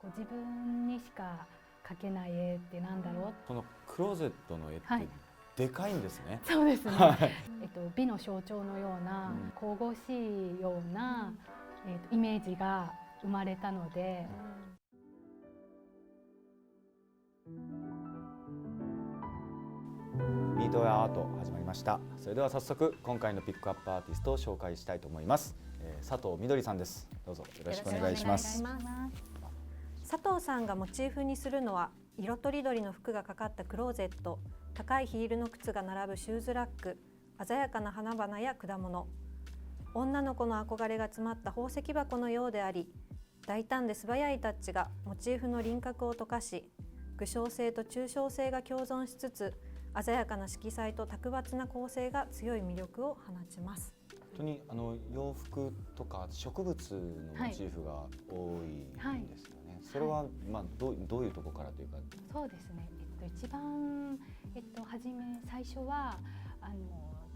こう自分にしか描けない絵ってなんだろう。このクローゼットの絵ってでかいんですね。そうですね。美の象徴のような、神々しいような、イメージが生まれたので。ミートアート始まりました。それでは早速今回のピックアップアーティストを紹介したいと思います。佐藤みどりさんです。どうぞよろしくお願いします。佐藤さんがモチーフにするのは色とりどりの服がかかったクローゼット、高いヒールの靴が並ぶシューズラック、鮮やかな花々や果物、女の子の憧れが詰まった宝石箱のようであり、大胆で素早いタッチがモチーフの輪郭を溶かし、具象性と抽象性が共存しつつ、鮮やかな色彩と卓抜な構成が強い魅力を放ちます。本当に洋服とか植物のモチーフが多いんですよね。それはどういうところからというか。そうですね。一番最初は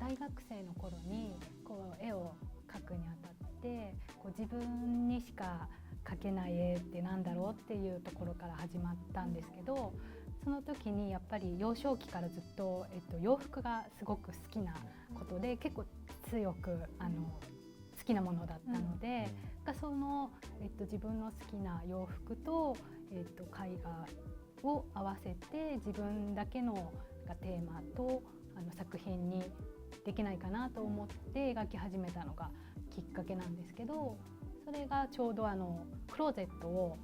大学生の頃にこう絵を描くにあたってこう自分にしか描けない絵ってなんだろうっていうところから始まったんですけど、その時にやっぱり幼少期からずっと、洋服がすごく好きなことで結構強く好きなものだったので、その、自分の好きな洋服と、絵画を合わせて自分だけのテーマと作品にできないかなと思って描き始めたのがきっかけなんですけど、それがちょうどクローゼットを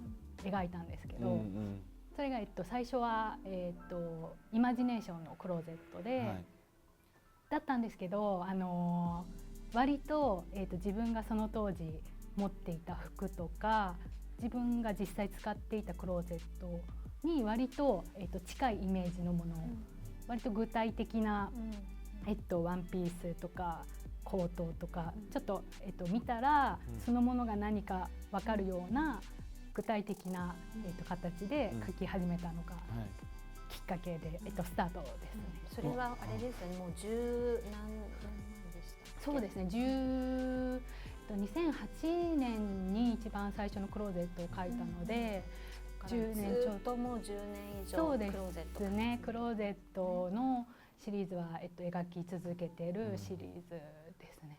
描いたんですけど、それが最初はイマジネーションのクローゼットで、だったんですけど割と自分がその当時持っていた服とか自分が実際使っていたクローゼットに割と近いイメージのものを、割と具体的なワンピースとかコートとかちょっと見たらそのものが何か分かるような具体的な形で描き始めたのがきっかけでスタートですね。それはあれですよね。もう10何年でしたっけ？そうですね。2008年に一番最初のクローゼットを描いたので、10年ちょっともう10年以上そうでクローゼットすね。クローゼットのシリーズは描き続けているシリーズですね。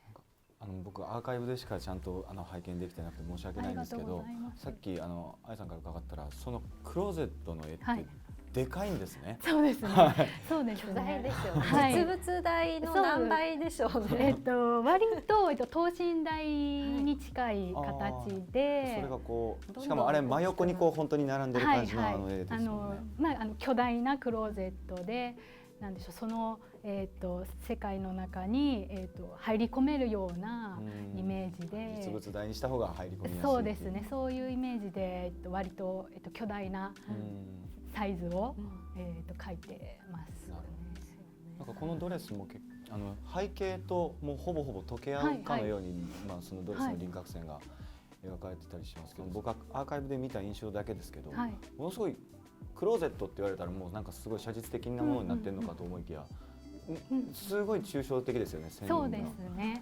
僕アーカイブでしかちゃんと拝見できてなくて申し訳ないんですけど、さっき愛さんから伺ったらそのクローゼットの絵ってでかいんですね。そうですね。そうですね。巨大ですよね。実物大の何倍でしょうね。割と等身大に近い形で、それがこうしかもあれ真横にこう本当に並んでる感じの絵ですよね。巨大なクローゼットで。なんでしょう、その、世界の中に、入り込めるようなイメージで、実物大にした方が入り込みやすい。そうですね。そういうイメージで、割と、巨大なサイズを、描いてますね。なんかこのドレスも背景ともうほぼ溶け合うかのように、そのドレスの輪郭線が描かれてたりしますけど、僕はアーカイブで見た印象だけですけど、ものすごいクローゼットって言われたらもうなんかすごい写実的なものになってるのかと思いきや、すごい抽象的ですよね。そうですね。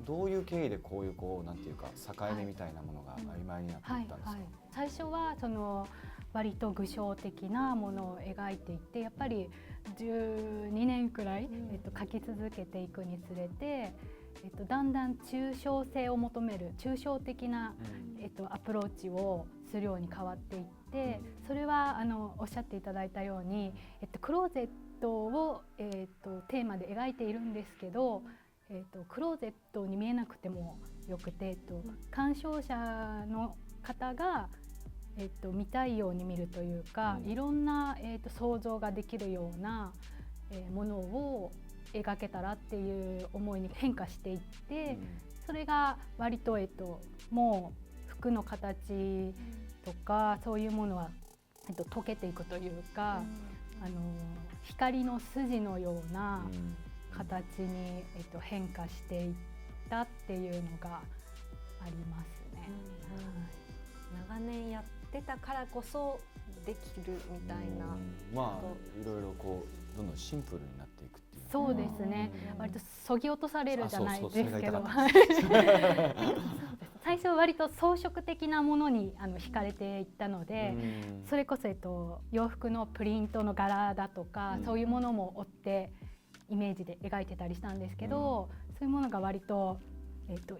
どういう経緯でこうなんていうか境目みたいなものが曖昧になっていったんですか？最初はその割と具象的なものを描いていって、やっぱり12年くらい描き続けていくにつれて、だんだん抽象性を求める抽象的なアプローチをするように変わっていって、それはおっしゃっていただいたように、クローゼットをテーマで描いているんですけど、クローゼットに見えなくてもよくて、鑑賞者の方が見たいように見るというか、いろんな想像ができるようなものを描けたらっていう思いに変化していって、それが割ともう服の形とかそういうものは溶けていくというか、光の筋のような形に変化していったっていうのがありますね。長年やってたからこそできるみたいな。いろいろこうどんどんシンプルになっていくっていう。そうですね。割と削ぎ落とされるじゃないですけど。最初割と装飾的なものに惹かれていったので、それこそ、洋服のプリントの柄だとか、そういうものも追ってイメージで描いてたりしたんですけど、そういうものが割と、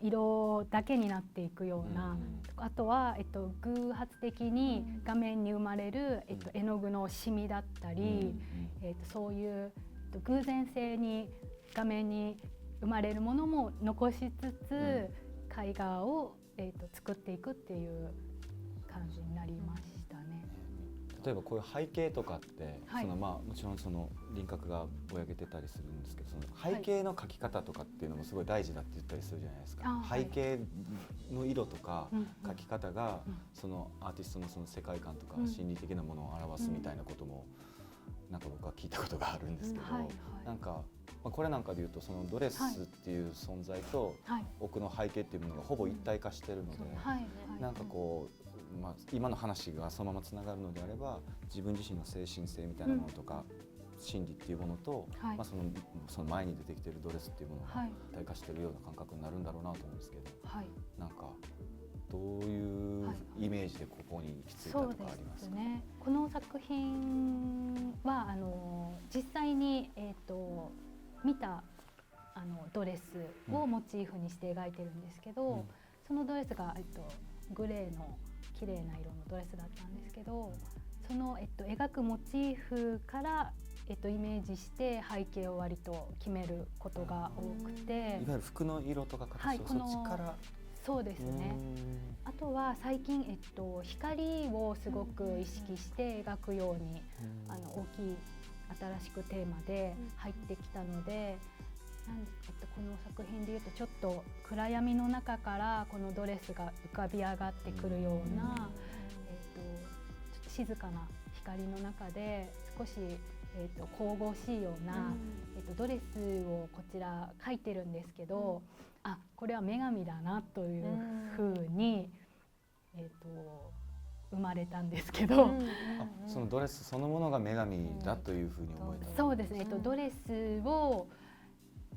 色だけになっていくような、あとは、偶発的に画面に生まれる、絵の具のシミだったり、そういう偶然性に画面に生まれるものも残しつつ、絵画を、作っていくっていう感じになりましたね。例えばこういう背景とかって、はい、もちろんその輪郭がぼやけてたりするんですけど、その背景の描き方とかっていうのもすごい大事だって言ったりするじゃないですか。背景の色とか描き方が、そのアーティストのその世界観とか心理的なものを表すみたいなことも、なんか僕は聞いたことがあるんですけど、なんかこれなんかでいうと、そのドレスっていう存在と奥の背景っていうものがほぼ一体化してるので、なんかこう、今の話がそのままつながるのであれば、自分自身の精神性みたいなものとか、心理っていうものと、その前に出てきてるドレスっていうものが一体化してるような感覚になるんだろうなと思うんですけど、なんかどういうイメージでここに行き着いたとかありますか？この作品は実際に、見たドレスをモチーフにして描いてるんですけど、そのドレスが、グレーの綺麗な色のドレスだったんですけど、その、描くモチーフから、イメージして背景を割と決めることが多くて、いわゆる服の色とか形をそっちから。そうですね。あとは最近、光をすごく意識して描くように、大きい新しくテーマで入ってきたので、この作品でいうとちょっと暗闇の中からこのドレスが浮かび上がってくるような、ちょっと静かな光の中で少し、神々しいような、ドレスをこちら描いてるんですけど、これは女神だなというふうに、生まれたんですけど、そのドレスそのものが女神だというふうに思えた。そうですね。ドレスを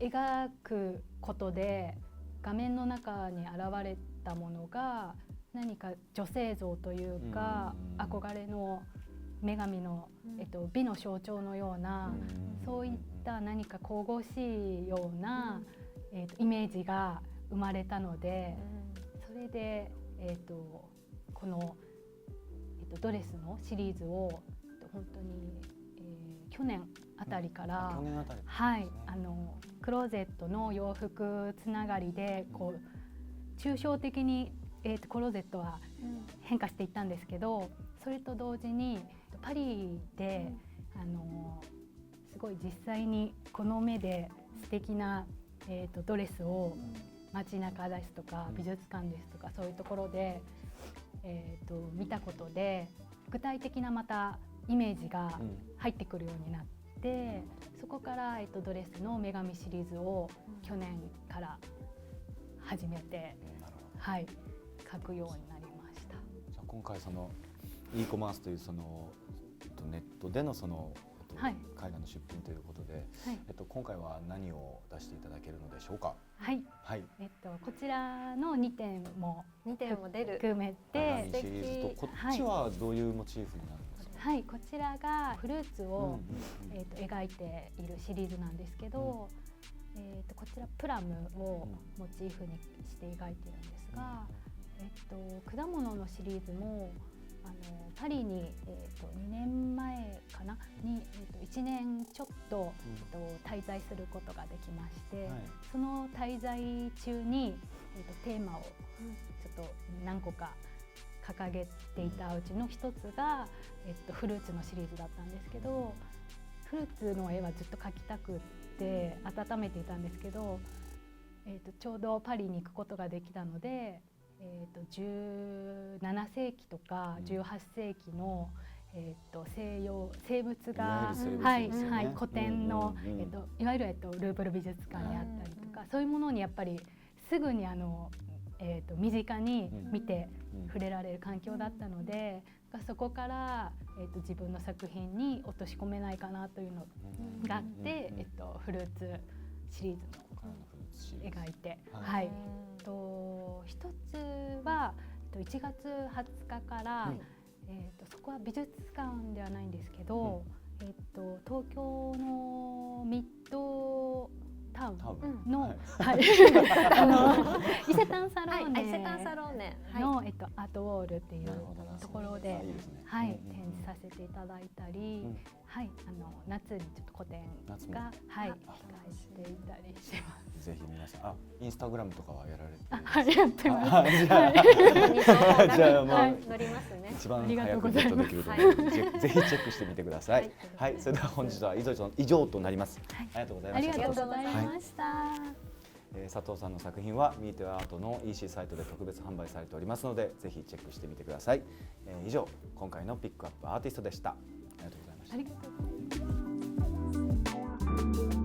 描くことで画面の中に現れたものが何か女性像というか、憧れの女神の、美の象徴のような、そういった何か神々しいような、イメージが生まれたので、それで、この、ドレスのシリーズを本当に、去年あたりから、クローゼットの洋服つながりでこう抽象的に、クローゼットは変化していったんですけど、それと同時にパリですごい実際にこの目で素敵な、ドレスを街中ですとか美術館ですとかそういうところで、見たことで具体的なまたイメージが入ってくるようになって、そこから、ドレスの女神シリーズを去年から始めて、描くようになりました。じゃあ今回その e コマースというその、ネットでのその、絵画の出品ということで、今回は何を出していただけるのでしょうか？こちらの2点も出る含めて、シリーズと、こっちはどういうモチーフになるんですか？こちらがフルーツを、描いているシリーズなんですけど、こちらプラムをモチーフにして描いてるんですが、果物のシリーズもパリに、2年前かなに、1年ちょっと、滞在することができまして、その滞在中に、テーマをちょっと何個か掲げていたうちの一つが、フルーツのシリーズだったんですけど、フルーツの絵はずっと描きたくって温めていたんですけど、ちょうどパリに行くことができたので、17世紀とか18世紀の、生物画、古典の、いわゆる、ルーブル美術館にあったりとか、そういうものにやっぱりすぐに身近に見て触れられる環境だったので、そこから、自分の作品に落とし込めないかなというのがあって、フルーツシリーズの描いて、ははいい、一つは1月20日から、そこは美術館ではないんですけど、東京のミッドタウンの、はい、伊勢丹サローネ伊勢丹サローネの、アートウォールっていうところで、いいですね。はい、展示させていただいたり、はい、夏にちょっと個展が、はい、控えていたりします。ぜひ皆さん、インスタグラムとかはやられてはい、やってます。じゃあもう乗りますね。一番早くゲットできると思うので、ぜひチェックしてみてください。はい、それでは本日は以上となります。ありがとうございました。ありがとうございました。佐藤さんの作品はミートアートの EC サイトで特別販売されておりますので、ぜひチェックしてみてください。以上、今回のピックアップアーティストでした。ありがとうございました。ありがとうございます。